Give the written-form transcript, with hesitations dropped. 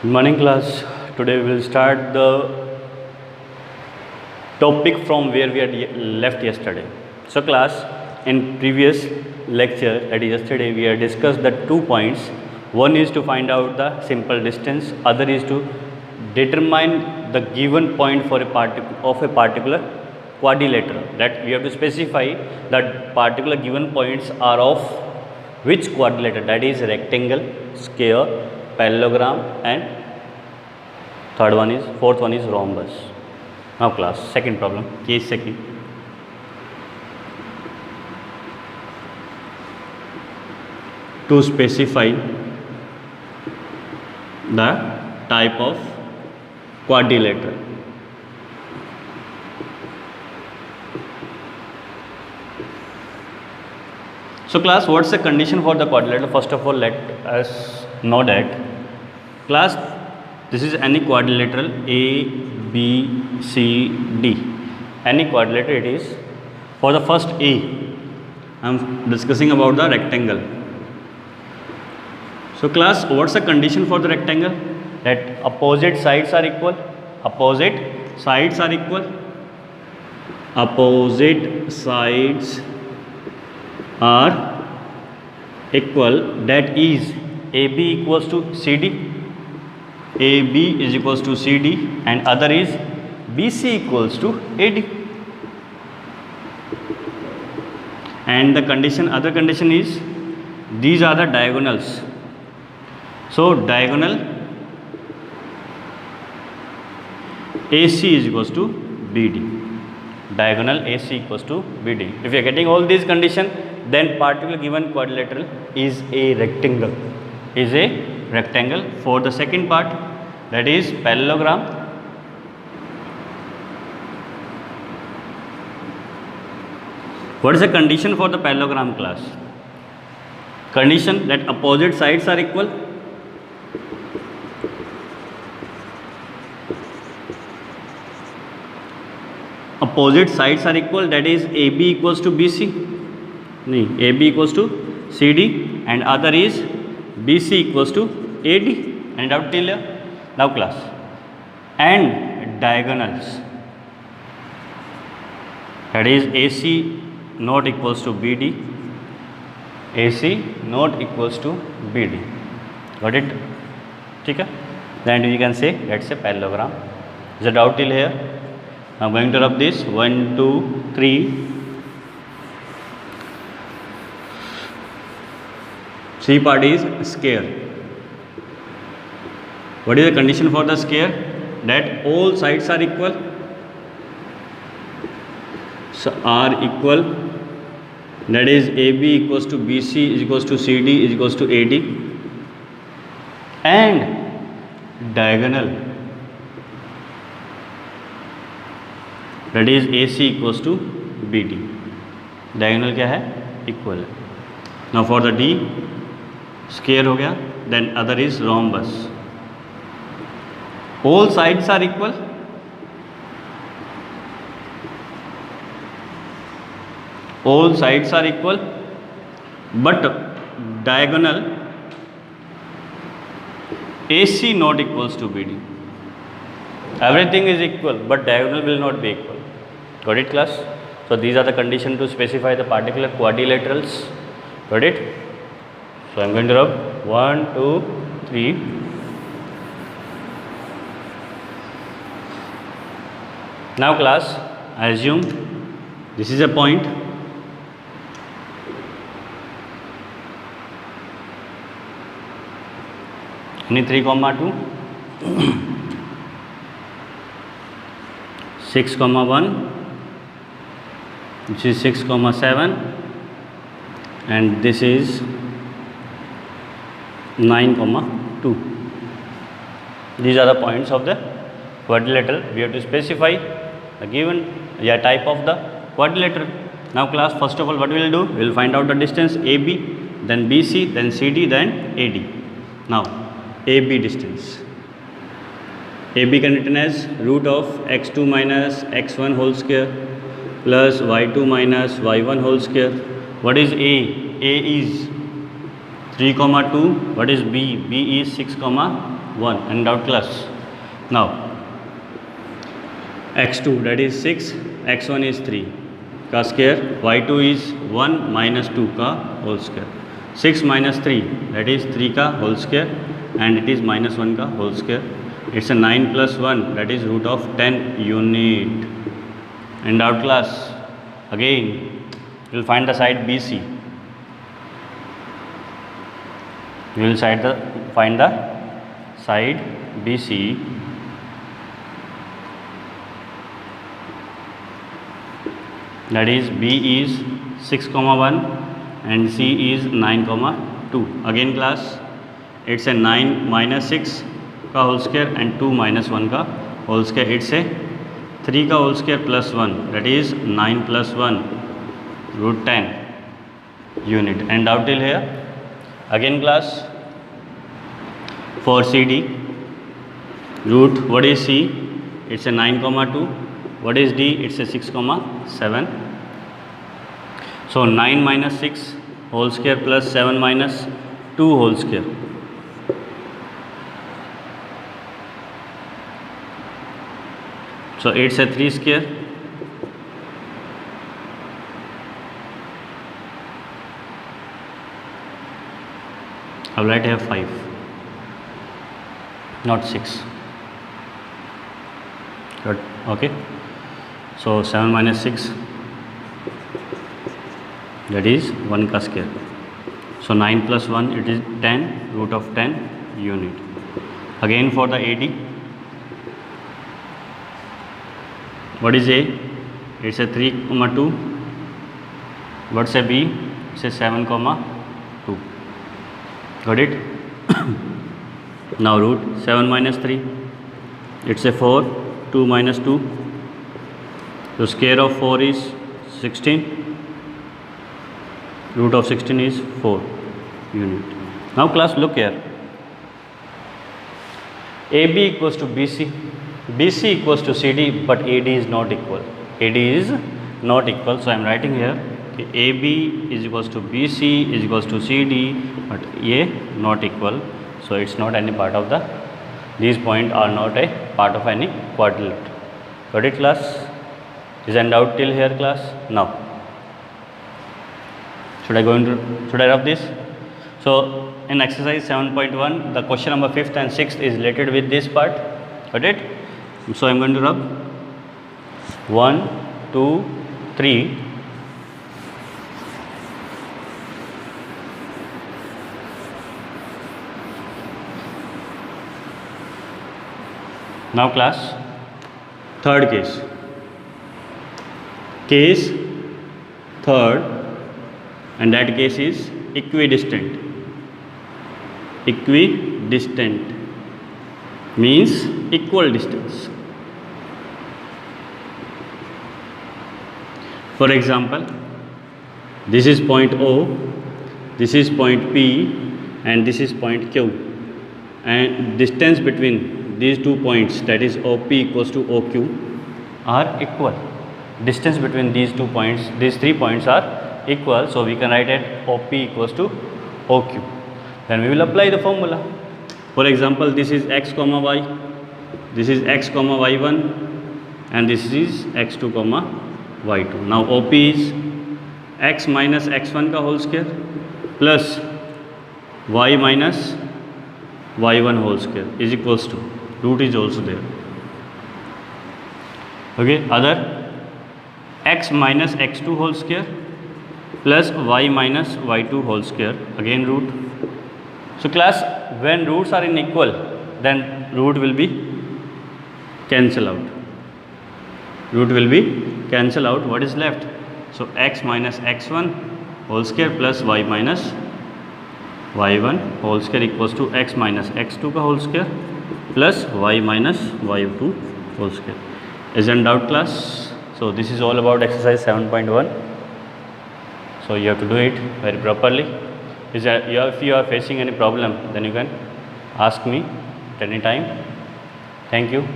Good morning, class. Today we will start the topic from where we had left yesterday. So, class, in previous lecture, that is yesterday, we had discussed the 2 points. One is to find out the simple distance, other is to determine the given point for a particular quadrilateral. That we have to specify that particular given points are of which quadrilateral, that is rectangle, square, parallelogram, and fourth one is rhombus. Now class, second problem, case second. To specify the type of quadrilateral. So class, what's the condition for the quadrilateral? First of all, let us know that class, this is any quadrilateral A, B, C, D. Any quadrilateral it is. For the first A, I am discussing about the rectangle. So class, what's the condition for the rectangle? That opposite sides are equal. Opposite sides are equal. Opposite sides are equal. That is AB equals to CD. AB is equals to CD and other is BC equals to AD. And the condition, other condition is these are the diagonals. So diagonal AC is equals to BD. Diagonal AC equals to BD. If you are getting all these conditions, then particular given quadrilateral is a rectangle. Is a rectangle. For the second part, that is parallelogram. What is the condition for the parallelogram, class? Condition that opposite sides are equal. Opposite sides are equal, that is AB equals to BC. No, AB equals to CD and other is BC equals to AD. Any doubt till here? Now class, and diagonals, that is AC not equals to BD, AC not equals to BD. Got it? Okay? Then you can say that's a parallelogram. Is there doubt till here? I am going to rub this 1, 2, 3. C part is square. What is the condition for the square? That all sides are equal. So are equal. That is AB equals to BC is equals to CD is equals to AD. And diagonal, that is AC equals to BD. Diagonal क्या है? Equal. Now for the D, square हो गया. Then other is rhombus. All sides are equal. All sides are equal, but diagonal AC not equals to BD. Everything is equal, but diagonal will not be equal. Got it, class? So these are the conditions to specify the particular quadrilaterals. Got it? So I am going to rub 1, 2, 3. Now class, I assume this is a point. Any 3, 2, 6, 1, which is 6, 7, and this is 9, 2. These are the points of the quadrilateral. We have to specify the given type of the quadrilateral. Now class, first of all, what we will do? We will find out the distance AB, then BC, then CD, then AD. Now AB distance. AB can written as root of x2 minus x1 whole square plus y2 minus y1 whole square. What is A? A is 3, 2. What is B? B is 6, 1. Any doubt class? Now x2 that is 6, x1 is 3 का square, y2 is 1 minus 2 का whole square. 6 minus 3 that is 3 का whole square and it is minus 1 का whole square. It's a 9 plus 1 that is root of 10 unit. And doubt class? Again you will find the side BC. You will find the side BC. That is B is 6, 1 and C is 9, 2. Again class, it's a 9 minus 6 का whole square and 2 minus 1 का whole square. It's a 3 का whole square plus 1 that is 9 plus 1 root 10 unit. And doubt till here? Again class, for CD root, what is C? It's a 9, 2. What is D? It's a 6, 7. So 9 minus 6 whole square plus 7 minus 2 whole square. So it's a 3 square. I will write here 5, not 6. Good. Okay. So 7 minus 6 that is 1 का square. So 9 plus 1 it is 10 root of 10 unit. Again for the AD, what is A? It's a 3, 2. What's a B? It's a 7, 2. Got it? Now root 7 minus 3, it's a 4, 2 minus 2. So square of 4 is 16. Root of 16 is 4 unit. Now class, look here. AB equals to BC, BC equals to CD, but AD is not equal. AD is not equal. So I am writing here AB is equals to BC is equals to CD, but A not equal. So it's not any part of the, these points are not a part of any quadrilateral. Got it class? Is any doubt till here class? Now should I rub this? So in exercise 7.1 the question number 5th and 6th is related with this part. Got it? So I am going to rub 1, 2, 3. Now class, third case. Case third, and that case is equidistant. Equidistant means equal distance. For example, this is point O, this is point P, and this is point Q, and distance between these 2 points, that is OP equals to OQ, are equal. Distance between these 2 points, these 3 points are equal. So we can write it OP equals to OQ. Then we will apply the formula. For example, this is x comma y, this is x comma y1, and this is x2 comma y2. Now OP is x minus x1 का whole square plus y minus y1 whole square is equals to, root is also there. Okay, other x minus x2 whole square plus y minus y2 whole square, again root. So class, when roots are unequal, then root will be cancel out. Root will be cancel out. What is left? So x minus x1 whole square plus y minus y1 whole square equals to x minus x2 का whole square plus y minus y2 whole square. Isn't doubt class? So this is all about exercise 7.1. So you have to do it very properly. If you are facing any problem, then you can ask me at any time. Thank you.